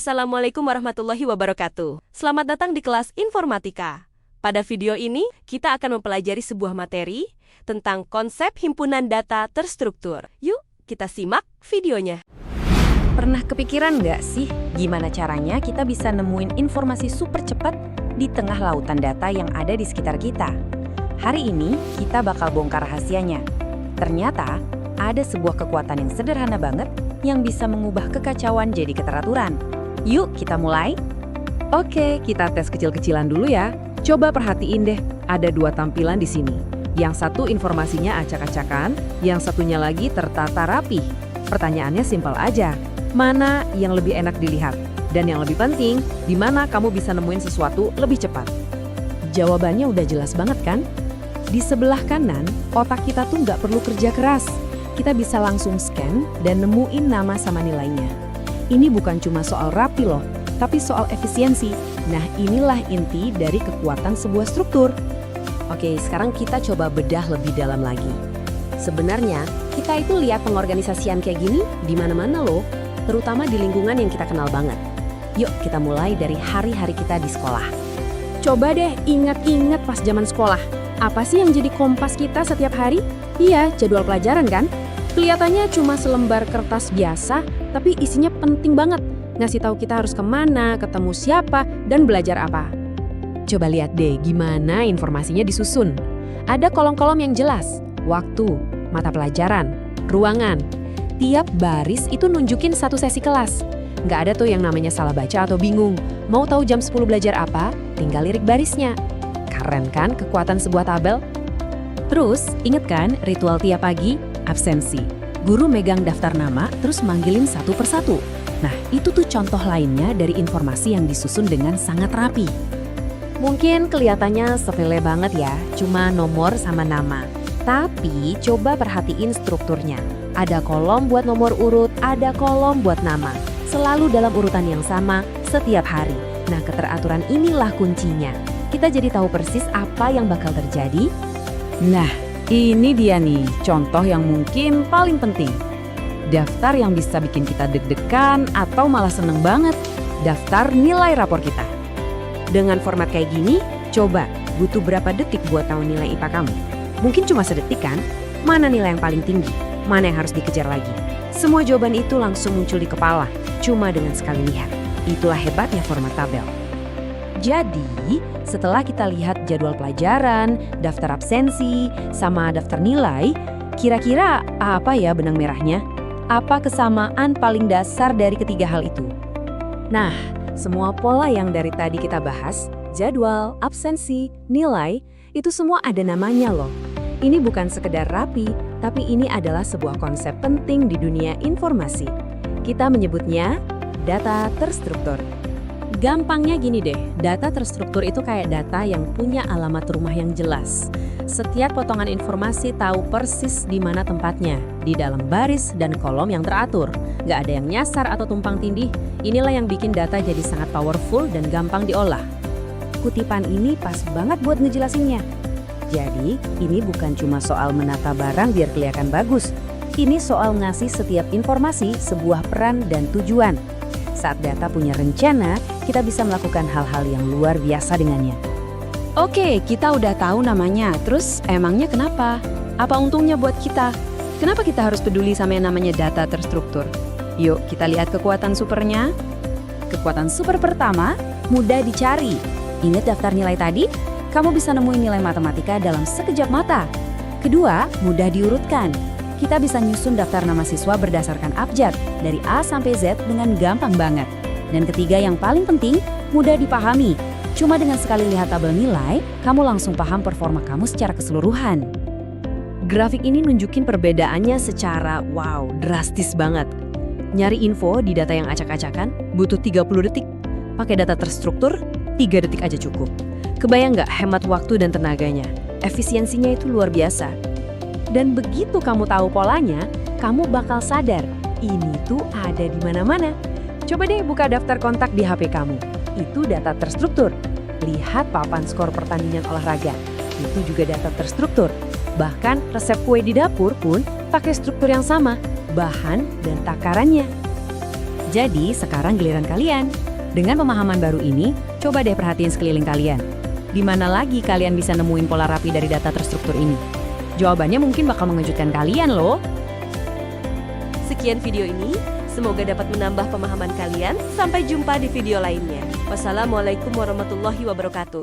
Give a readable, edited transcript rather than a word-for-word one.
Assalamualaikum warahmatullahi wabarakatuh. Selamat datang di kelas Informatika. Pada video ini, kita akan mempelajari sebuah materi tentang konsep himpunan data terstruktur. Yuk, kita simak videonya. Pernah kepikiran nggak sih gimana caranya kita bisa nemuin informasi super cepat di tengah lautan data yang ada di sekitar kita? Hari ini kita bakal bongkar rahasianya. Ternyata ada sebuah kekuatan yang sederhana banget yang bisa mengubah kekacauan jadi keteraturan. Yuk kita mulai. Oke, kita tes kecil-kecilan dulu ya. Coba perhatiin deh, ada dua tampilan di sini. Yang satu informasinya acak-acakan, yang satunya lagi tertata rapi. Pertanyaannya simpel aja, mana yang lebih enak dilihat? Dan yang lebih penting, di mana kamu bisa nemuin sesuatu lebih cepat? Jawabannya udah jelas banget kan? Di sebelah kanan, otak kita tuh nggak perlu kerja keras. Kita bisa langsung scan dan nemuin nama sama nilainya. Ini bukan cuma soal rapi loh, tapi soal efisiensi. Nah, inilah inti dari kekuatan sebuah struktur. Oke, sekarang kita coba bedah lebih dalam lagi. Sebenarnya, kita itu lihat pengorganisasian kayak gini di mana-mana loh, terutama di lingkungan yang kita kenal banget. Yuk, kita mulai dari hari-hari kita di sekolah. Coba deh ingat-ingat pas zaman sekolah. Apa sih yang jadi kompas kita setiap hari? Iya, jadwal pelajaran kan? Kelihatannya cuma selembar kertas biasa, tapi isinya penting banget. Ngasih tahu kita harus kemana, ketemu siapa, dan belajar apa. Coba lihat deh gimana informasinya disusun. Ada kolom-kolom yang jelas, waktu, mata pelajaran, ruangan. Tiap baris itu nunjukin satu sesi kelas. Nggak ada tuh yang namanya salah baca atau bingung. Mau tahu jam 10 belajar apa? Tinggal lirik barisnya. Keren kan kekuatan sebuah tabel? Terus, inget kan ritual tiap pagi? Absensi. Guru megang daftar nama, terus manggilin satu persatu. Nah, itu tuh contoh lainnya dari informasi yang disusun dengan sangat rapi. Mungkin kelihatannya sepele banget ya, cuma nomor sama nama. Tapi coba perhatiin strukturnya. Ada kolom buat nomor urut, ada kolom buat nama. Selalu dalam urutan yang sama setiap hari. Nah, keteraturan inilah kuncinya. Kita jadi tahu persis apa yang bakal terjadi. Nah, ini dia nih, contoh yang mungkin paling penting. Daftar yang bisa bikin kita deg-degan atau malah seneng banget. Daftar nilai rapor kita. Dengan format kayak gini, coba butuh berapa detik buat tahu nilai IPA kamu? Mungkin cuma sedetik kan? Mana nilai yang paling tinggi? Mana yang harus dikejar lagi? Semua jawaban itu langsung muncul di kepala, cuma dengan sekali lihat. Itulah hebatnya format tabel. Jadi, setelah kita lihat jadwal pelajaran, daftar absensi, sama daftar nilai, kira-kira apa ya benang merahnya? Apa kesamaan paling dasar dari ketiga hal itu? Nah, semua pola yang dari tadi kita bahas, jadwal, absensi, nilai, itu semua ada namanya loh. Ini bukan sekedar rapi, tapi ini adalah sebuah konsep penting di dunia informasi. Kita menyebutnya data terstruktur. Gampangnya gini deh, data terstruktur itu kayak data yang punya alamat rumah yang jelas. Setiap potongan informasi tahu persis di mana tempatnya, di dalam baris dan kolom yang teratur. Nggak ada yang nyasar atau tumpang tindih. Inilah yang bikin data jadi sangat powerful dan gampang diolah. Kutipan ini pas banget buat ngejelasinnya. Jadi, ini bukan cuma soal menata barang biar kelihatan bagus. Ini soal ngasih setiap informasi sebuah peran dan tujuan. Saat data punya rencana, kita bisa melakukan hal-hal yang luar biasa dengannya. Oke, kita udah tahu namanya, terus emangnya kenapa? Apa untungnya buat kita? Kenapa kita harus peduli sama yang namanya data terstruktur? Yuk, kita lihat kekuatan supernya. Kekuatan super pertama, mudah dicari. Ingat daftar nilai tadi? Kamu bisa nemuin nilai matematika dalam sekejap mata. Kedua, mudah diurutkan. Kita bisa nyusun daftar nama siswa berdasarkan abjad, dari A sampai Z dengan gampang banget. Dan ketiga yang paling penting, mudah dipahami. Cuma dengan sekali lihat tabel nilai, kamu langsung paham performa kamu secara keseluruhan. Grafik ini nunjukin perbedaannya secara wow, drastis banget. Nyari info di data yang acak-acakan butuh 30 detik. Pakai data terstruktur, 3 detik aja cukup. Kebayang nggak hemat waktu dan tenaganya? Efisiensinya itu luar biasa. Dan begitu kamu tahu polanya, kamu bakal sadar, ini tuh ada di mana-mana. Coba deh buka daftar kontak di HP kamu. Itu data terstruktur. Lihat papan skor pertandingan olahraga. Itu juga data terstruktur. Bahkan resep kue di dapur pun pakai struktur yang sama, bahan dan takarannya. Jadi, sekarang giliran kalian. Dengan pemahaman baru ini, coba deh perhatiin sekeliling kalian. Di mana lagi kalian bisa nemuin pola rapi dari data terstruktur ini? Jawabannya mungkin bakal mengejutkan kalian loh. Sekian video ini, semoga dapat menambah pemahaman kalian. Sampai jumpa di video lainnya. Wassalamualaikum warahmatullahi wabarakatuh.